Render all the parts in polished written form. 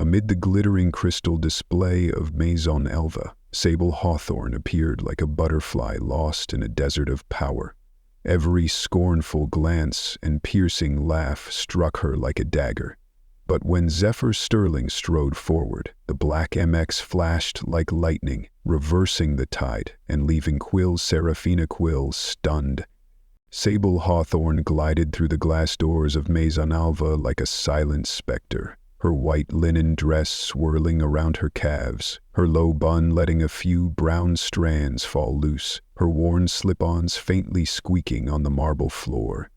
Amid the glittering crystal display of Maison Elva, Sable Hawthorne appeared like a butterfly lost in a desert of power. Every scornful glance and piercing laugh struck her like a dagger. But when Zephyr Sterling strode forward, the black MX flashed like lightning, reversing the tide and leaving Serafina Quill stunned. Sable Hawthorne glided through the glass doors of Maison Elva like a silent specter, her white linen dress swirling around her calves, her low bun letting a few brown strands fall loose, her worn slip-ons faintly squeaking on the marble floor.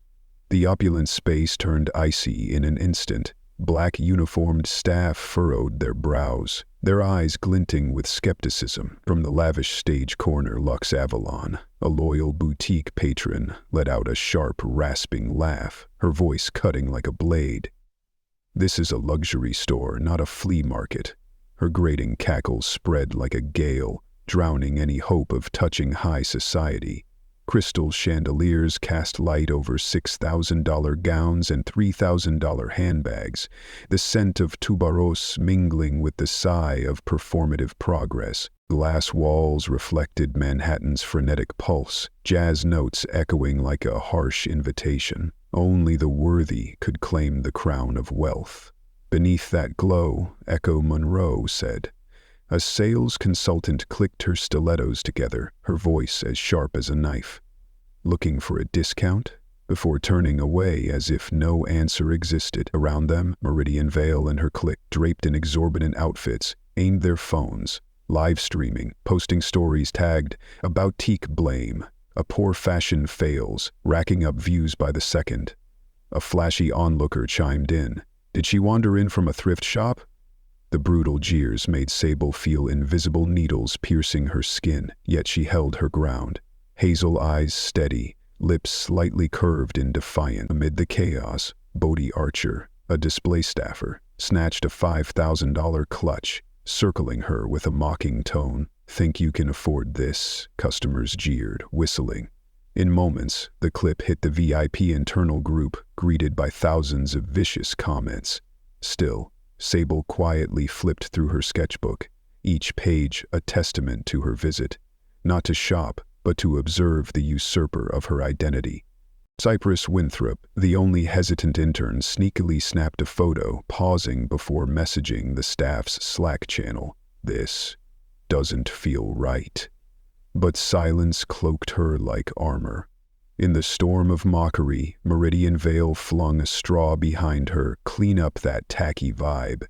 The opulent space turned icy in an instant. Black uniformed staff furrowed their brows, their eyes glinting with skepticism. From the lavish stage corner Lux Avalon, a loyal boutique patron let out a sharp, rasping laugh, her voice cutting like a blade. "This is a luxury store, not a flea market." Her grating cackles spread like a gale, drowning any hope of touching high society. Crystal chandeliers cast light over $6,000 gowns and $3,000 handbags, the scent of tuberose mingling with the sigh of performative progress. Glass walls reflected Manhattan's frenetic pulse, jazz notes echoing like a harsh invitation. Only the worthy could claim the crown of wealth. Beneath that glow, Echo Monroe said. A sales consultant clicked her stilettos together, her voice as sharp as a knife. "Looking for a discount?" Before turning away as if no answer existed. Around them, Meridian Vale and her clique, draped in exorbitant outfits, aimed their phones, live streaming, posting stories tagged, "About Teak Blame," "A Poor Fashion Fails," racking up views by the second. A flashy onlooker chimed in. Did she wander in from a thrift shop? The brutal jeers made Sable feel invisible needles piercing her skin, yet she held her ground. Hazel eyes steady, lips slightly curved in defiance. Amid the chaos, Bodie Archer, a display staffer, snatched a $5,000 clutch, circling her with a mocking tone. "Think you can afford this?" Customers jeered, whistling. In moments, the clip hit the VIP internal group, greeted by thousands of vicious comments. Still, Sable quietly flipped through her sketchbook, each page a testament to her visit, not to shop, but to observe the usurper of her identity. Cypress Winthrop, the only hesitant intern, sneakily snapped a photo, pausing before messaging the staff's Slack channel. "This doesn't feel right." But silence cloaked her like armor. In the storm of mockery, Meridian Vale flung a straw behind her, "Clean up that tacky vibe."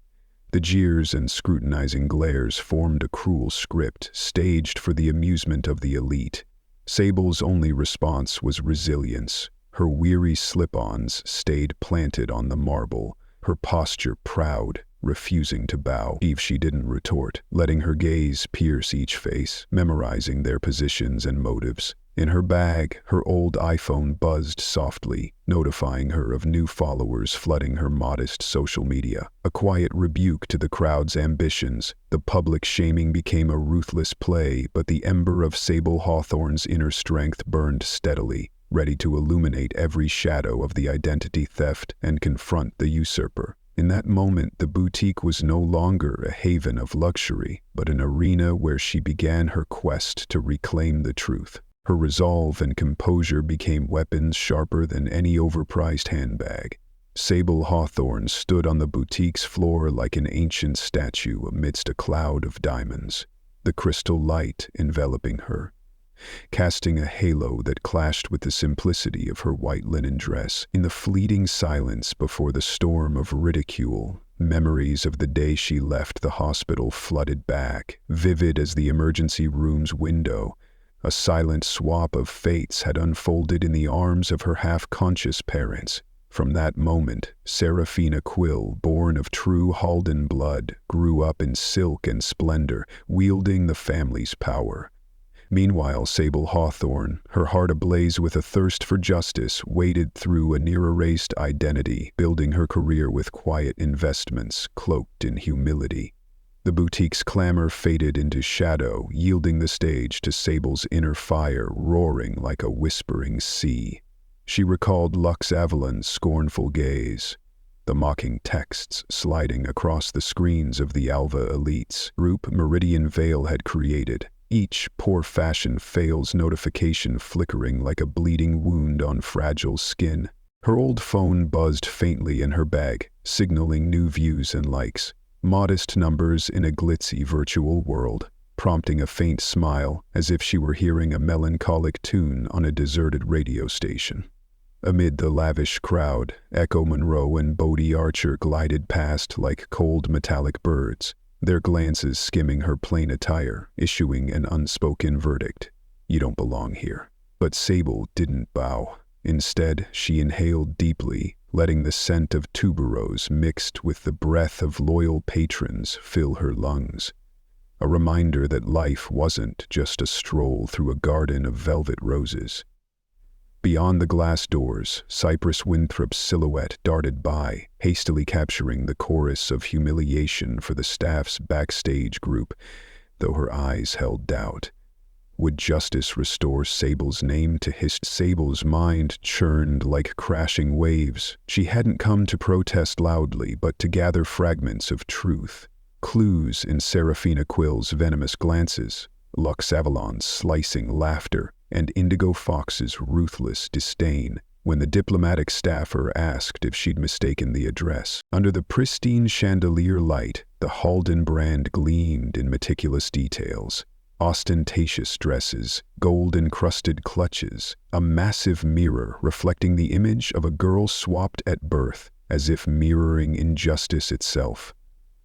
The jeers and scrutinizing glares formed a cruel script, staged for the amusement of the elite. Sable's only response was resilience. Her weary slip-ons stayed planted on the marble, her posture proud, refusing to bow. If she didn't retort, letting her gaze pierce each face, memorizing their positions and motives. In her bag, her old iPhone buzzed softly, notifying her of new followers flooding her modest social media. A quiet rebuke to the crowd's ambitions. The public shaming became a ruthless play, but the ember of Sable Hawthorne's inner strength burned steadily, ready to illuminate every shadow of the identity theft and confront the usurper. In that moment, the boutique was no longer a haven of luxury, but an arena where she began her quest to reclaim the truth. Her resolve and composure became weapons sharper than any overpriced handbag. Sable Hawthorne stood on the boutique's floor like an ancient statue amidst a cloud of diamonds, the crystal light enveloping her, casting a halo that clashed with the simplicity of her white linen dress. In the fleeting silence before the storm of ridicule, memories of the day she left the hospital flooded back, vivid as the emergency room's window. A silent swap of fates had unfolded in the arms of her half-conscious parents. From that moment, Serafina Quill, born of true Halden blood, grew up in silk and splendor, wielding the family's power. Meanwhile, Sable Hawthorne, her heart ablaze with a thirst for justice, waded through a near-erased identity, building her career with quiet investments, cloaked in humility. The boutique's clamor faded into shadow, yielding the stage to Sable's inner fire roaring like a whispering sea. She recalled Lux Avalon's scornful gaze. the mocking texts sliding across the screens of the Alva elites group Meridian Veil had created, each poor fashion fails notification flickering like a bleeding wound on fragile skin. Her old phone buzzed faintly in her bag, signaling new views and likes, modest numbers in a glitzy virtual world, prompting a faint smile as if she were hearing a melancholic tune on a deserted radio station. Amid the lavish crowd, Echo Monroe and Bodhi Archer glided past like cold metallic birds, their glances skimming her plain attire, issuing an unspoken verdict. You don't belong here. But Sable didn't bow. Instead, she inhaled deeply, letting the scent of tuberose mixed with the breath of loyal patrons fill her lungs. A reminder that life wasn't just a stroll through a garden of velvet roses. Beyond the glass doors, Cypress Winthrop's silhouette darted by, hastily capturing the chorus of humiliation for the staff's backstage group, though her eyes held doubt. Would justice restore Sable's name to history? Sable's mind churned like crashing waves. She hadn't come to protest loudly, but to gather fragments of truth. Clues in Serafina Quill's venomous glances, Lux Avalon's slicing laughter, and Indigo Fox's ruthless disdain when the diplomatic staffer asked if she'd mistaken the address. Under the pristine chandelier light, the Halden brand gleamed in meticulous details. Ostentatious dresses, gold-encrusted clutches, a massive mirror reflecting the image of a girl swapped at birth, as if mirroring injustice itself.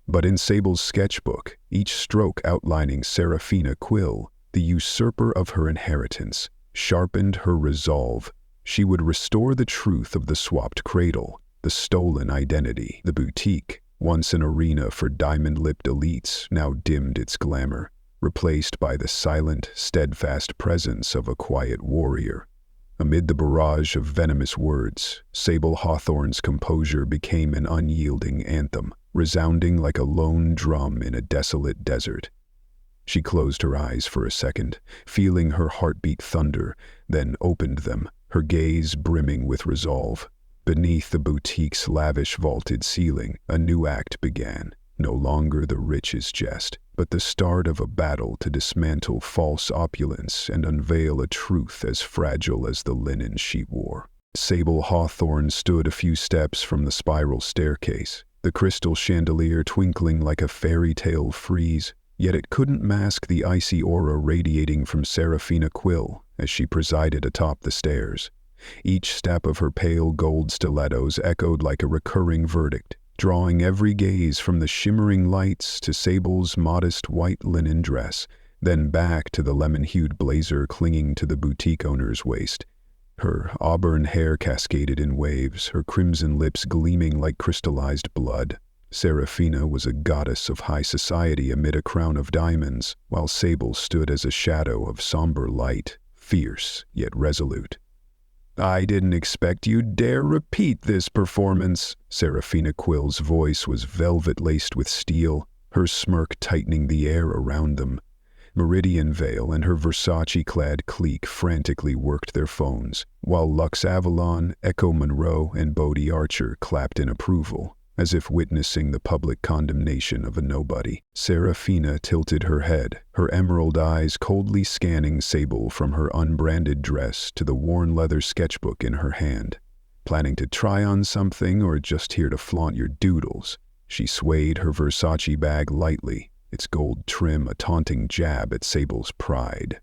But in Sable's sketchbook, each stroke outlining Serafina Quill, the usurper of her inheritance, sharpened her resolve. She would restore the truth of the swapped cradle, the stolen identity. The boutique, once an arena for diamond-lipped elites, now dimmed its glamour, replaced by the silent, steadfast presence of a quiet warrior. Amid the barrage of venomous words, Sable Hawthorne's composure became an unyielding anthem, resounding like a lone drum in a desolate desert. She closed her eyes for a second, feeling her heartbeat thunder, then opened them, her gaze brimming with resolve. Beneath the boutique's lavish vaulted ceiling, a new act began, no longer the rich's jest, but the start of a battle to dismantle false opulence and unveil a truth as fragile as the linen she wore. Sable Hawthorne stood a few steps from the spiral staircase, the crystal chandelier twinkling like a fairy tale frieze, yet it couldn't mask the icy aura radiating from Serafina Quill as she presided atop the stairs. Each step of her pale gold stilettos echoed like a recurring verdict, drawing every gaze from the shimmering lights to Sable's modest white linen dress, then back to the lemon-hued blazer clinging to the boutique owner's waist. Her auburn hair cascaded in waves, her crimson lips gleaming like crystallized blood. Serafina was a goddess of high society amid a crown of diamonds, while Sable stood as a shadow of somber light, fierce yet resolute. "I didn't expect you'd dare repeat this performance." Serafina Quill's voice was velvet-laced with steel, her smirk tightening the air around them. Meridian Veil and her Versace-clad clique frantically worked their phones, while Lux Avalon, Echo Monroe, and Bodhi Archer clapped in approval, as if witnessing the public condemnation of a nobody. Serafina tilted her head, her emerald eyes coldly scanning Sable from her unbranded dress to the worn leather sketchbook in her hand. "Planning to try on something or just here to flaunt your doodles?" She swayed her Versace bag lightly, its gold trim a taunting jab at Sable's pride.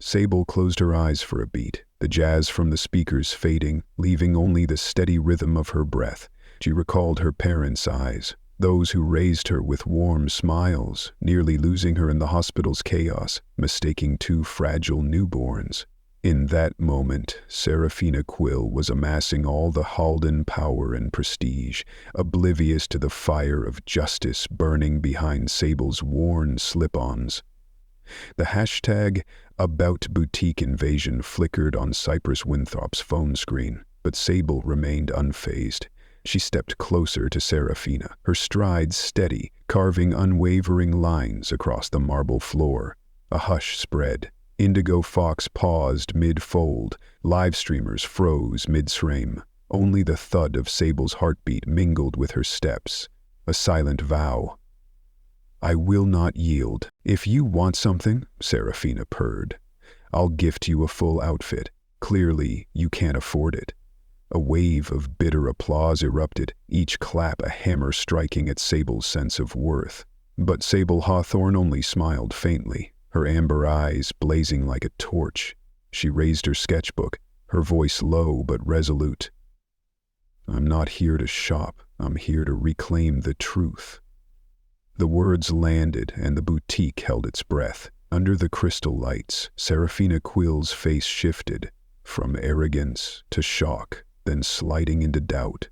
Sable closed her eyes for a beat, the jazz from the speakers fading, leaving only the steady rhythm of her breath. She recalled her parents' eyes, those who raised her with warm smiles, nearly losing her in the hospital's chaos, mistaking two fragile newborns. In that moment, Serafina Quill was amassing all the Halden power and prestige, oblivious to the fire of justice burning behind Sable's worn slip-ons. The hashtag #AboutBoutiqueInvasion flickered on Cypress Winthrop's phone screen, but Sable remained unfazed. She stepped closer to Serafina, her strides steady, carving unwavering lines across the marble floor. A hush spread. Indigo Fox paused mid-fold, live streamers froze mid-frame. Only the thud of Sable's heartbeat mingled with her steps, a silent vow. "I will not yield. If you want something," Serafina purred, "I'll gift you a full outfit. Clearly, you can't afford it." A wave of bitter applause erupted, each clap a hammer striking at Sable's sense of worth. But Sable Hawthorne only smiled faintly, her amber eyes blazing like a torch. She raised her sketchbook, her voice low but resolute. "I'm not here to shop. I'm here to reclaim the truth." The words landed, and the boutique held its breath. Under the crystal lights, Serafina Quill's face shifted, from arrogance to shock, then sliding into doubt.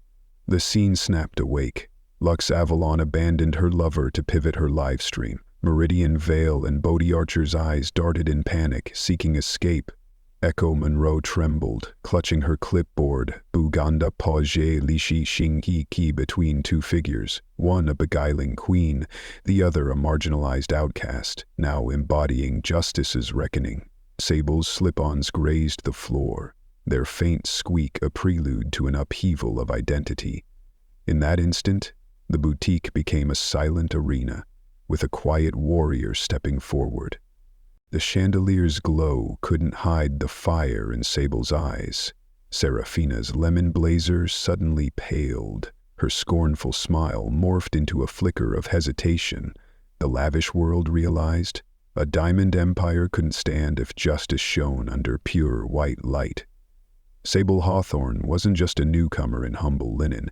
The scene snapped awake. Lux Avalon abandoned her lover to pivot her livestream. Meridian Vale and Bodhi Archer's eyes darted in panic, seeking escape. Echo Monroe trembled, clutching her clipboard, Buganda Page Lishi Xinghi Ki between two figures, one a beguiling queen, the other a marginalized outcast, now embodying justice's reckoning. Sable's slip-ons grazed the floor, their faint squeak a prelude to an upheaval of identity. In that instant, the boutique became a silent arena, with a quiet warrior stepping forward. The chandelier's glow couldn't hide the fire in Sable's eyes. Serafina's lemon blazer suddenly paled. Her scornful smile morphed into a flicker of hesitation. The lavish world realized a diamond empire couldn't stand if justice shone under pure white light. Sable Hawthorne wasn't just a newcomer in humble linen.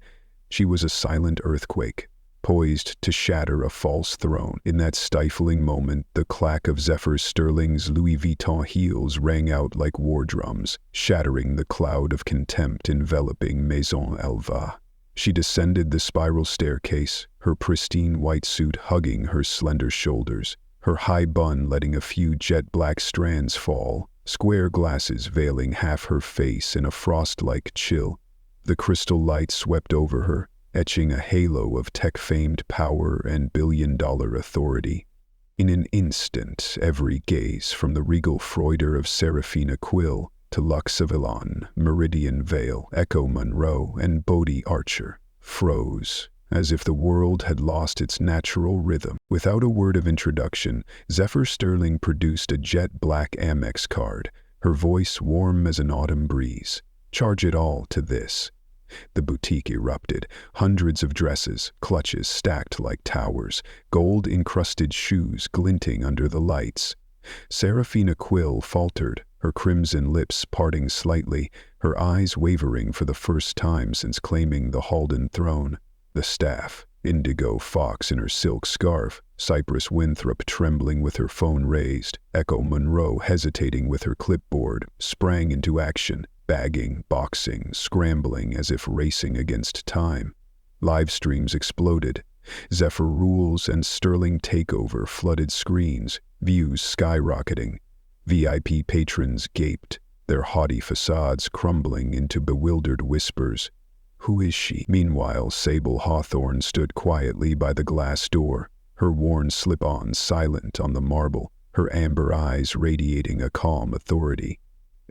She was a silent earthquake, poised to shatter a false throne. In that stifling moment, the clack of Zephyr Sterling's Louis Vuitton heels rang out like war drums, shattering the cloud of contempt enveloping Maison Elva. She descended the spiral staircase, her pristine white suit hugging her slender shoulders, her high bun letting a few jet-black strands fall, square glasses veiling half her face in a frost-like chill. The crystal light swept over her, etching a halo of tech-famed power and billion-dollar authority. In an instant, every gaze, from the regal Freuder of Serafina Quill to Lux Avalon, Meridian Vale, Echo Monroe, and Bodhi Archer, froze, as if the world had lost its natural rhythm. Without a word of introduction, Zephyr Sterling produced a jet-black Amex card, her voice warm as an autumn breeze. "Charge it all to this." The boutique erupted, hundreds of dresses, clutches stacked like towers, gold-encrusted shoes glinting under the lights. Serafina Quill faltered, her crimson lips parting slightly, her eyes wavering for the first time since claiming the Halden throne. The staff, Indigo Fox in her silk scarf, Cypress Winthrop trembling with her phone raised, Echo Monroe hesitating with her clipboard, sprang into action, bagging, boxing, scrambling as if racing against time. Live streams exploded. Zephyr Rules and Sterling Takeover flooded screens, views skyrocketing. VIP patrons gaped, their haughty facades crumbling into bewildered whispers. "Who is she?" Meanwhile, Sable Hawthorne stood quietly by the glass door, her worn slip-on silent on the marble, her amber eyes radiating a calm authority.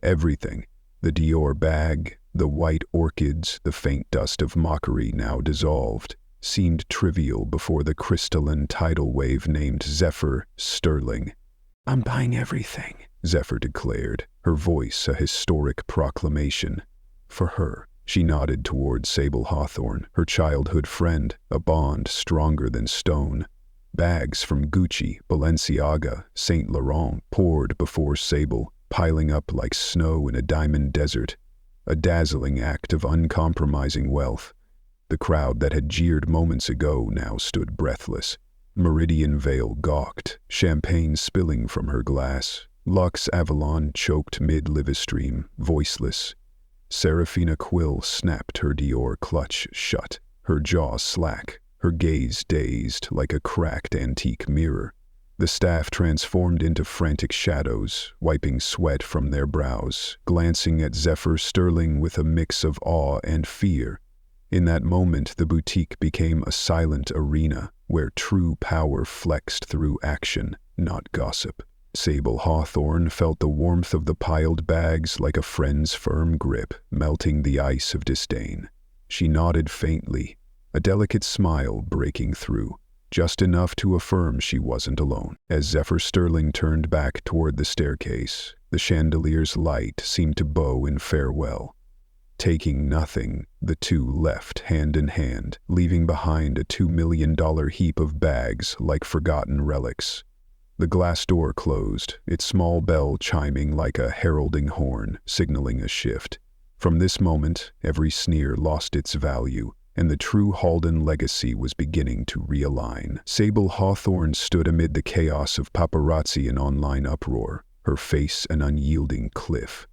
Everything, the Dior bag, the white orchids, the faint dust of mockery now dissolved, seemed trivial before the crystalline tidal wave named Zephyr Sterling. "I'm buying everything," Zephyr declared, her voice a historic proclamation. For her. She nodded toward Sable Hawthorne, her childhood friend, a bond stronger than stone. Bags from Gucci, Balenciaga, Saint Laurent poured before Sable, piling up like snow in a diamond desert. A dazzling act of uncompromising wealth. The crowd that had jeered moments ago now stood breathless. Meridian Vale gawked, champagne spilling from her glass. Lux Avalon choked mid-livestream, voiceless. Serafina Quill snapped her Dior clutch shut, her jaw slack, her gaze dazed like a cracked antique mirror. The staff transformed into frantic shadows, wiping sweat from their brows, glancing at Zephyr Sterling with a mix of awe and fear. In that moment, the boutique became a silent arena where true power flexed through action, not gossip. Sable Hawthorne felt the warmth of the piled bags like a friend's firm grip, melting the ice of disdain. She nodded faintly, a delicate smile breaking through, just enough to affirm she wasn't alone. As Zephyr Sterling turned back toward the staircase, the chandelier's light seemed to bow in farewell. Taking nothing, the two left hand in hand, leaving behind a $2 million heap of bags like forgotten relics. The glass door closed, its small bell chiming like a heralding horn, signaling a shift. From this moment, every sneer lost its value, and the true Halden legacy was beginning to realign. Sable Hawthorne stood amid the chaos of paparazzi and online uproar, her face an unyielding cliff.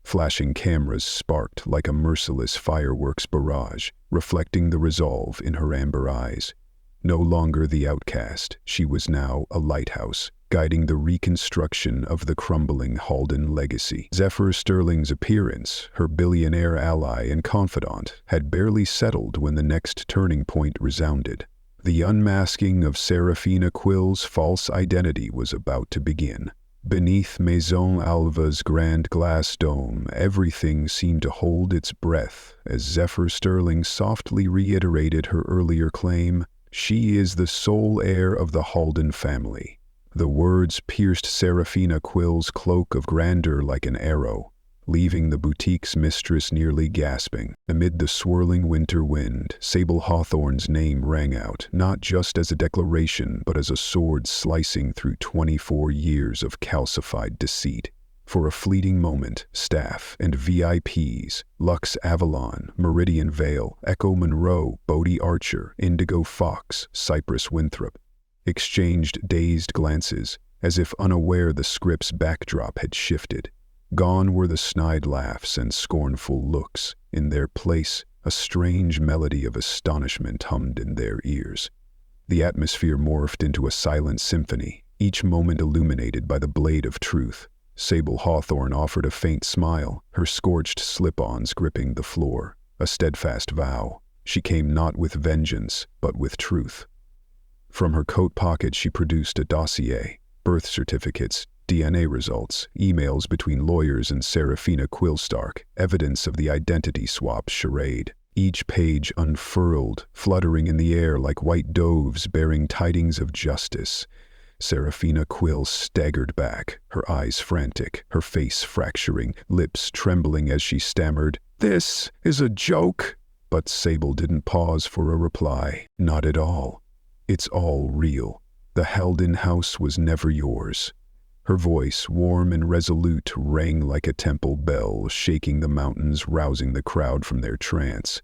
Flashing cameras sparked like a merciless fireworks barrage, reflecting the resolve in her amber eyes. No longer the outcast, she was now a lighthouse, guiding the reconstruction of the crumbling Halden legacy. Zephyr Sterling's appearance, her billionaire ally and confidant, had barely settled when the next turning point resounded. The unmasking of Serafina Quill's false identity was about to begin. Beneath Maison Elva's grand glass dome, everything seemed to hold its breath as Zephyr Sterling softly reiterated her earlier claim, "She is the sole heir of the Halden family." The words pierced Serafina Quill's cloak of grandeur like an arrow, leaving the boutique's mistress nearly gasping. Amid the swirling winter wind, Sable Hawthorne's name rang out, not just as a declaration, but as a sword slicing through 24 years of calcified deceit. For a fleeting moment, staff and VIPs, Lux Avalon, Meridian Vale, Echo Monroe, Bodie Archer, Indigo Fox, Cypress Winthrop, exchanged dazed glances, as if unaware the script's backdrop had shifted. Gone were the snide laughs and scornful looks. In their place, a strange melody of astonishment hummed in their ears. The atmosphere morphed into a silent symphony, each moment illuminated by the blade of truth. Sable Hawthorne offered a faint smile, her scorched slip-ons gripping the floor. A steadfast vow. She came not with vengeance, but with truth. From her coat pocket she produced a dossier, birth certificates, DNA results, emails between lawyers and Serafina Quill, evidence of the identity swap charade. Each page unfurled, fluttering in the air like white doves bearing tidings of justice. Serafina Quill staggered back, her eyes frantic, her face fracturing, lips trembling as she stammered, "This is a joke!" But Sable didn't pause for a reply. Not at all. It's all real. The Halden house was never yours. Her voice, warm and resolute, rang like a temple bell, shaking the mountains, rousing the crowd from their trance.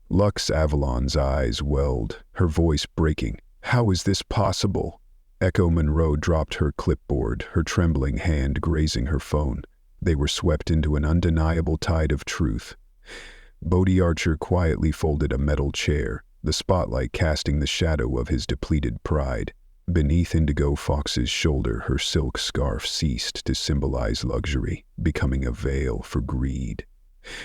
Lux Avalon's eyes welled, her voice breaking. "How is this possible?" Echo Monroe dropped her clipboard, her trembling hand grazing her phone. They were swept into an undeniable tide of truth. Bodie Archer quietly folded a metal chair, the spotlight casting the shadow of his depleted pride. Beneath Indigo Fox's shoulder, her silk scarf ceased to symbolize luxury, becoming a veil for greed.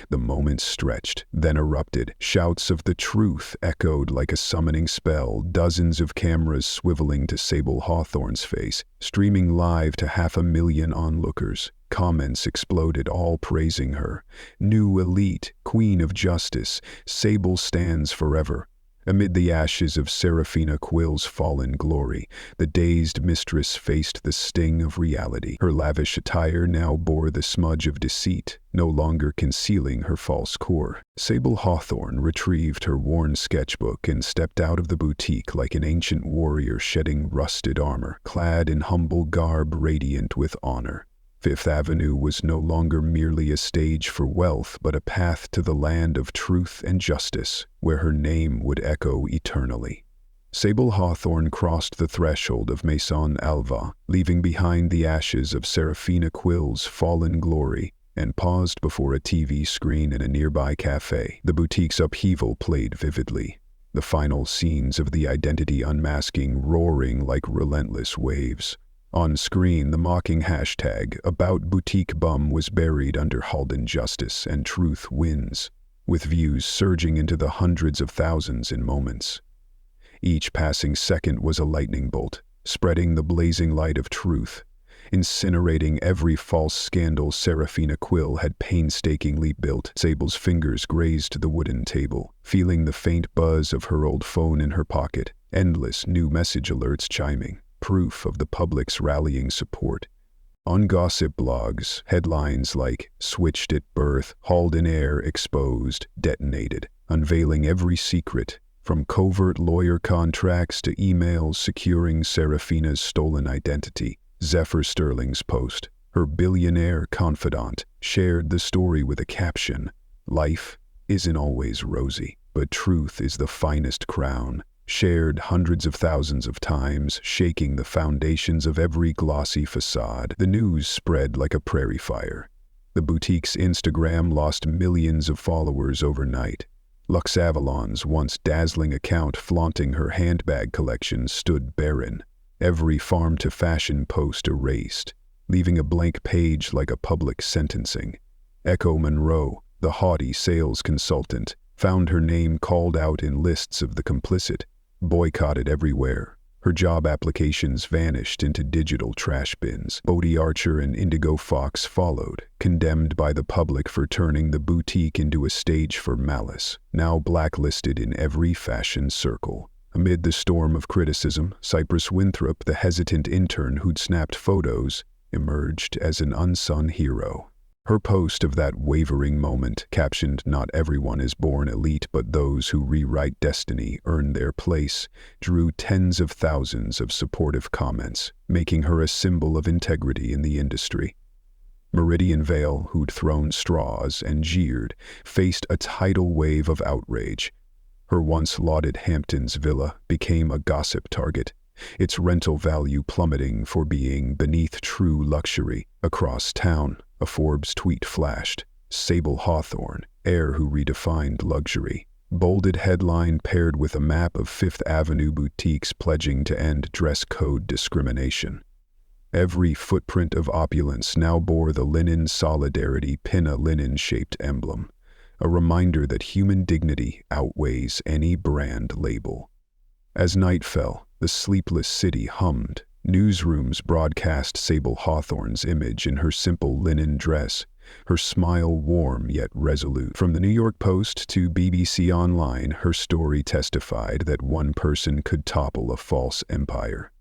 The moment stretched, then erupted. Shouts of the truth echoed like a summoning spell, dozens of cameras swiveling to Sable Hawthorne's face, streaming live to 500,000 onlookers. Comments exploded, all praising her. "New elite, queen of justice, Sable stands forever." Amid the ashes of Serafina Quill's fallen glory, the dazed mistress faced the sting of reality. Her lavish attire now bore the smudge of deceit, no longer concealing her false core. Sable Hawthorne retrieved her worn sketchbook and stepped out of the boutique like an ancient warrior shedding rusted armor, clad in humble garb radiant with honor. Fifth Avenue was no longer merely a stage for wealth, but a path to the land of truth and justice, where her name would echo eternally. Sable Hawthorne crossed the threshold of Maison Elva, leaving behind the ashes of Serafina Quill's fallen glory, and paused before a TV screen in a nearby cafe. The boutique's upheaval played vividly, the final scenes of the identity unmasking roaring like relentless waves. On screen, the mocking hashtag #AboutBoutiqueBum was buried under Halden justice and truth wins, with views surging into the hundreds of thousands in moments. Each passing second was a lightning bolt, spreading the blazing light of truth. incinerating every false scandal Serafina Quill had painstakingly built. Sable's fingers grazed the wooden table, feeling the faint buzz of her old phone in her pocket, endless new message alerts chiming, proof of the public's rallying support. On gossip blogs, headlines like "Switched at Birth," "Halden Heir Exposed," detonated, unveiling every secret, from covert lawyer contracts to emails securing Serafina's stolen identity. Zephyr Sterling's post, her billionaire confidant, shared the story with a caption, "Life isn't always rosy, but truth is the finest crown," shared hundreds of thousands of times, shaking the foundations of every glossy facade. The news spread like a prairie fire. The boutique's Instagram lost millions of followers overnight. Lux Avalon's once dazzling account flaunting her handbag collection stood barren, every farm-to-fashion post erased, leaving a blank page like a public sentencing. Echo Monroe, the haughty sales consultant, found her name called out in lists of the complicit, boycotted everywhere. Her job applications vanished into digital trash bins. Bodie Archer and Indigo Fox followed, condemned by the public for turning the boutique into a stage for malice, now blacklisted in every fashion circle. Amid the storm of criticism, Cypress Winthrop, the hesitant intern who'd snapped photos, emerged as an unsung hero. Her post of that wavering moment, captioned "Not everyone is born elite, but those who rewrite destiny earn their place," drew tens of thousands of supportive comments, making her a symbol of integrity in the industry. Meridian Vale, who'd thrown straws and jeered, faced a tidal wave of outrage. Her once lauded Hamptons villa became a gossip target, its rental value plummeting for being beneath true luxury. Across town, a Forbes tweet flashed, "Sable Hawthorne, heir who redefined luxury." Bolded headline paired with a map of Fifth Avenue boutiques pledging to end dress code discrimination. Every footprint of opulence now bore the linen solidarity pin, a linen-shaped emblem, a reminder that human dignity outweighs any brand label. As night fell, the sleepless city hummed. Newsrooms broadcast Sable Hawthorne's image in her simple linen dress, her smile warm yet resolute. From the New York Post to BBC Online, her story testified that one person could topple a false empire.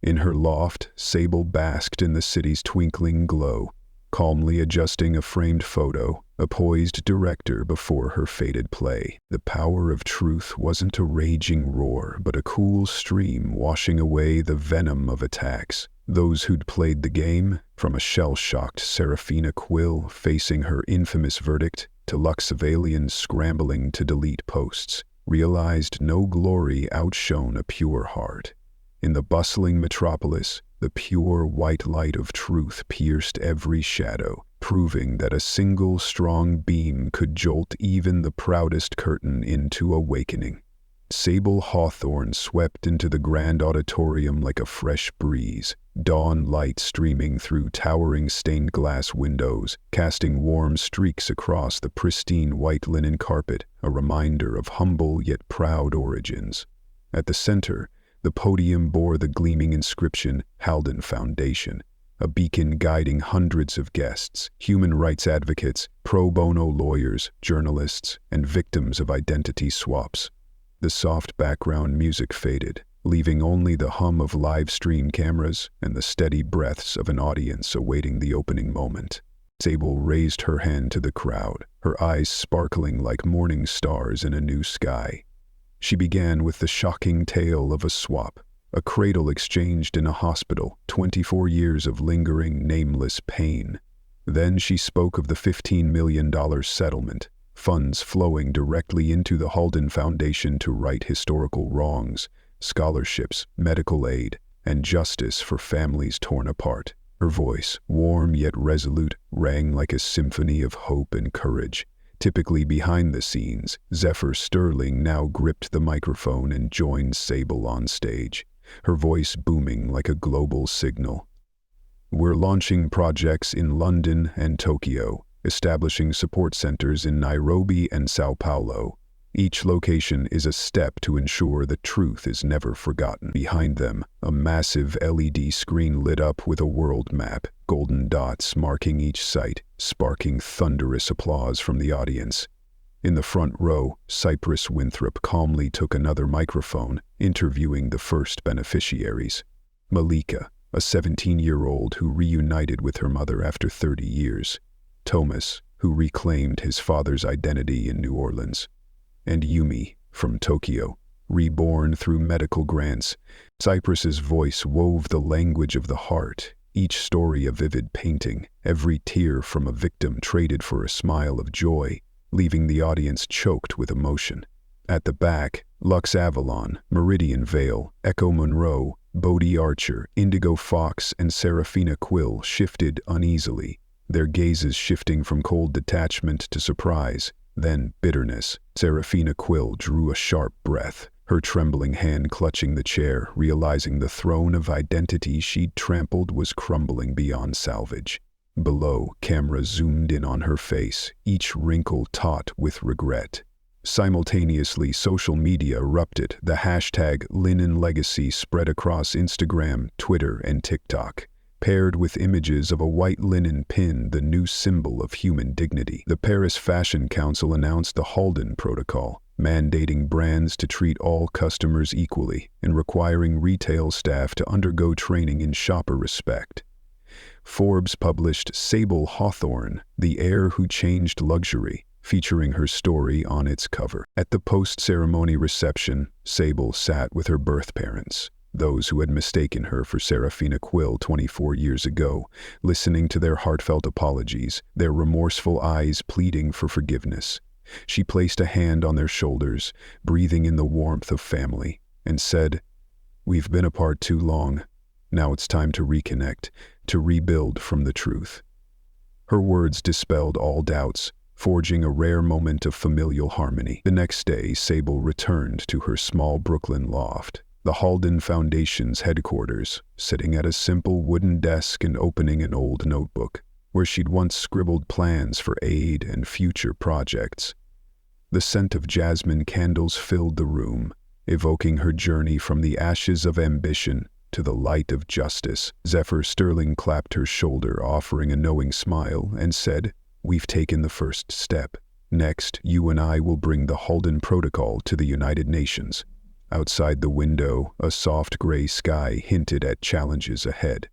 In her loft, Sable basked in the city's twinkling glow, calmly adjusting a framed photo, a poised director before her fated play. The power of truth wasn't a raging roar, but a cool stream washing away the venom of attacks. Those who'd played the game, from a shell-shocked Serafina Quill facing her infamous verdict to Luxavalians scrambling to delete posts, realized no glory outshone a pure heart. In the bustling metropolis, the pure white light of truth pierced every shadow, proving that a single strong beam could jolt even the proudest curtain into awakening. Sable Hawthorne swept into the grand auditorium like a fresh breeze, dawn light streaming through towering stained glass windows, casting warm streaks across the pristine white linen carpet, a reminder of humble yet proud origins. At the center, the podium bore the gleaming inscription, "Halden Foundation," a beacon guiding hundreds of guests, human rights advocates, pro bono lawyers, journalists, and victims of identity swaps. The soft background music faded, leaving only the hum of live stream cameras and the steady breaths of an audience awaiting the opening moment. Sable raised her hand to the crowd, her eyes sparkling like morning stars in a new sky. She began with the shocking tale of a swap, a cradle exchanged in a hospital, 24 years of lingering, nameless pain. Then she spoke of the $15 million settlement, funds flowing directly into the Halden Foundation to right historical wrongs, scholarships, medical aid, and justice for families torn apart. Her voice, warm yet resolute, rang like a symphony of hope and courage. Typically behind the scenes, Zephyr Sterling now gripped the microphone and joined Sable on stage, her voice booming like a global signal. "We're launching projects in London and Tokyo, establishing support centers in Nairobi and Sao Paulo. Each location is a step to ensure the truth is never forgotten. Behind them, a massive LED screen lit up with a world map, golden dots marking each site, sparking thunderous applause from the audience. In the front row, Cypress Winthrop calmly took another microphone, interviewing the first beneficiaries. Malika, a 17-year-old who reunited with her mother after 30 years. Thomas, who reclaimed his father's identity in New Orleans. And Yumi, from Tokyo, reborn through medical grants. Cypress's voice wove the language of the heart, each story a vivid painting, every tear from a victim traded for a smile of joy, leaving the audience choked with emotion. At the back, Lux Avalon, Meridian Vale, Echo Monroe, Bodie Archer, Indigo Fox, and Serafina Quill shifted uneasily, their gazes shifting from cold detachment to surprise, then bitterness. Serafina Quill drew a sharp breath, her trembling hand clutching the chair, realizing the throne of identity she'd trampled was crumbling beyond salvage. Below, camera zoomed in on her face, each wrinkle taut with regret. Simultaneously, social media erupted. The hashtag #LinenLegacy spread across Instagram, Twitter, and TikTok. Paired with images of a white linen pin, the new symbol of human dignity. The Paris Fashion Council announced the Halden Protocol, mandating brands to treat all customers equally and requiring retail staff to undergo training in shopper respect. Forbes published Sable Hawthorne, the heir who changed luxury, featuring her story on its cover. At the post-ceremony reception, Sable sat with her birth parents, those who had mistaken her for Serafina Quill 24 years ago, listening to their heartfelt apologies, their remorseful eyes pleading for forgiveness. She placed a hand on their shoulders, breathing in the warmth of family, and said, "We've been apart too long. Now it's time to reconnect, to rebuild from the truth." Her words dispelled all doubts, forging a rare moment of familial harmony. The next day, Sable returned to her small Brooklyn loft, the Halden Foundation's headquarters, sitting at a simple wooden desk and opening an old notebook, where she'd once scribbled plans for aid and future projects. The scent of jasmine candles filled the room, evoking her journey from the ashes of ambition to the light of justice. Zephyr Sterling clapped her shoulder, offering a knowing smile, and said, "We've taken the first step. Next, you and I will bring the Halden Protocol to the United Nations." Outside the window, a soft gray sky hinted at challenges ahead.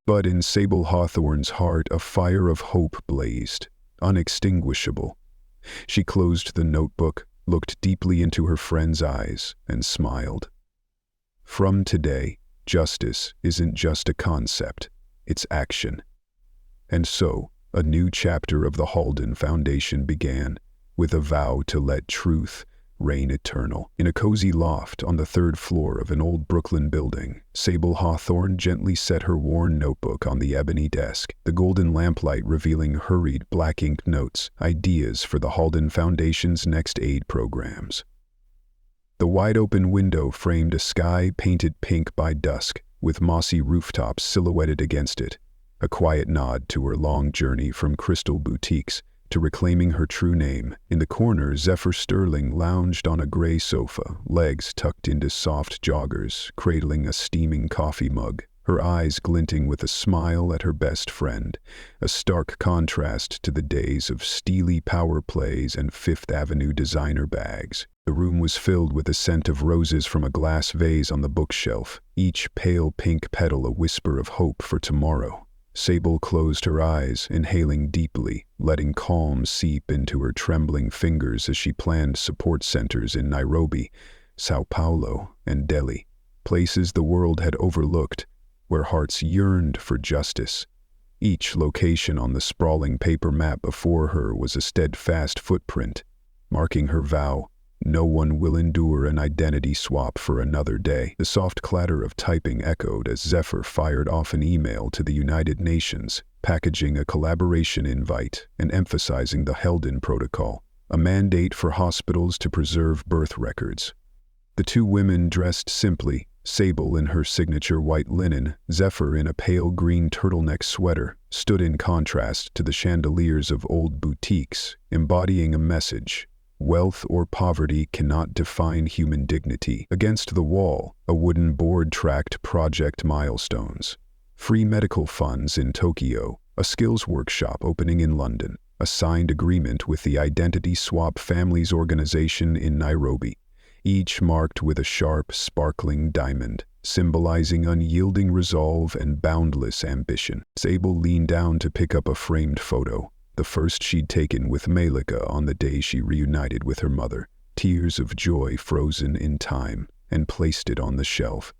But in Sable Hawthorne's heart, a fire of hope blazed, unextinguishable. She closed the notebook, looked deeply into her friend's eyes, and smiled. From today, justice isn't just a concept, it's action. And so, a new chapter of the Halden Foundation began, with a vow to let truth reign eternal. In a cozy loft on the 3rd floor of an old Brooklyn building, Sable Hawthorne gently set her worn notebook on the ebony desk, the golden lamplight revealing hurried black-inked notes, ideas for the Halden Foundation's next aid programs. The wide-open window framed a sky painted pink by dusk, with mossy rooftops silhouetted against it, a quiet nod to her long journey from crystal boutiques to reclaiming her true name. In the corner, Zephyr Sterling lounged on a gray sofa, legs tucked into soft joggers, cradling a steaming coffee mug, her eyes glinting with a smile at her best friend, a stark contrast to the days of steely power plays and Fifth Avenue designer bags. The room was filled with the scent of roses from a glass vase on the bookshelf, each pale pink petal a whisper of hope for tomorrow. Sable closed her eyes, inhaling deeply, letting calm seep into her trembling fingers as she planned support centers in Nairobi, Sao Paulo, and Delhi, places the world had overlooked, where hearts yearned for justice. Each location on the sprawling paper map before her was a steadfast footprint, marking her vow, no one will endure an identity swap for another day. The soft clatter of typing echoed as Zephyr fired off an email to the United Nations, packaging a collaboration invite and emphasizing the Halden Protocol, a mandate for hospitals to preserve birth records. The two women dressed simply, Sable in her signature white linen, Zephyr in a pale green turtleneck sweater, stood in contrast to the chandeliers of old boutiques, embodying a message: Wealth or poverty cannot define human dignity. Against the wall, a wooden board tracked project milestones. Free medical funds in Tokyo, a skills workshop opening in London, a signed agreement with the Identity Swap Families Organization in Nairobi, each marked with a sharp, sparkling diamond, symbolizing unyielding resolve and boundless ambition. Sable leaned down to pick up a framed photo, the first she'd taken with Malika on the day she reunited with her mother, tears of joy frozen in time, and placed it on the shelf,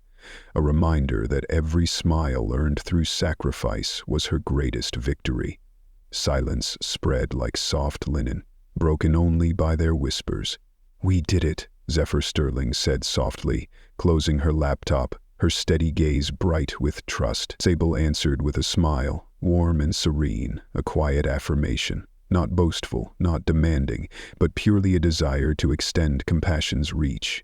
a reminder that every smile earned through sacrifice was her greatest victory. Silence spread like soft linen, broken only by their whispers. "We did it," Zephyr Sterling said softly, closing her laptop, her steady gaze bright with trust. Sable answered with a smile, warm and serene, a quiet affirmation, not boastful, not demanding, but purely a desire to extend compassion's reach.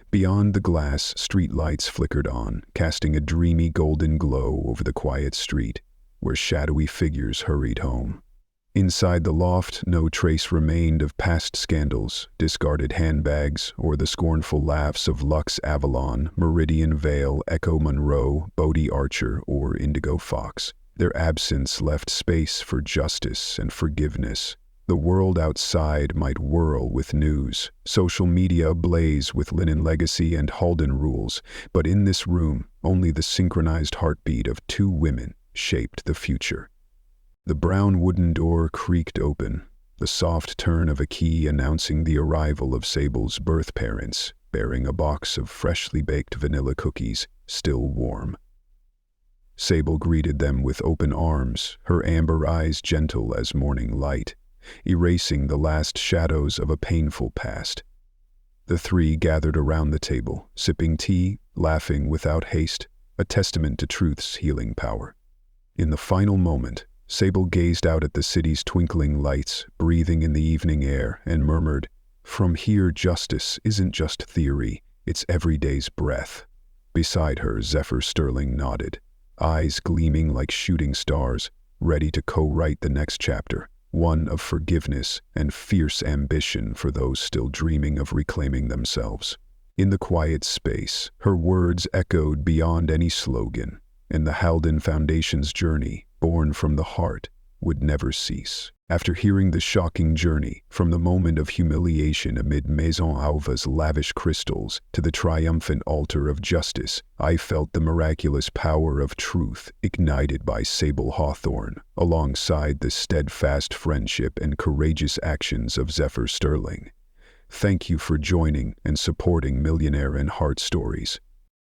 Beyond the glass, streetlights flickered on, casting a dreamy golden glow over the quiet street, where shadowy figures hurried home. Inside the loft, no trace remained of past scandals, discarded handbags, or the scornful laughs of Lux Avalon, Meridian Vale, Echo Monroe, Bodie Archer, or Indigo Fox. Their absence left space for justice and forgiveness. The world outside might whirl with news, social media ablaze with Linen Legacy and Halden rules, but in this room, only the synchronized heartbeat of two women shaped the future. The brown wooden door creaked open, the soft turn of a key announcing the arrival of Sable's birth parents, bearing a box of freshly baked vanilla cookies, still warm. Sable greeted them with open arms, her amber eyes gentle as morning light, erasing the last shadows of a painful past. The three gathered around the table, sipping tea, laughing without haste, a testament to truth's healing power. In the final moment, Sable gazed out at the city's twinkling lights, breathing in the evening air, and murmured, "From here justice isn't just theory, it's everyday's breath." Beside her, Zephyr Sterling nodded, eyes gleaming like shooting stars, ready to co-write the next chapter, one of forgiveness and fierce ambition for those still dreaming of reclaiming themselves. In the quiet space, her words echoed beyond any slogan, and the Halden Foundation's journey, born from the heart, would never cease. After hearing the shocking journey, from the moment of humiliation amid Maison Elva's lavish crystals to the triumphant altar of justice, I felt the miraculous power of truth ignited by Sable Hawthorne, alongside the steadfast friendship and courageous actions of Zephyr Sterling. Thank you for joining and supporting Millionaire and Heart Stories.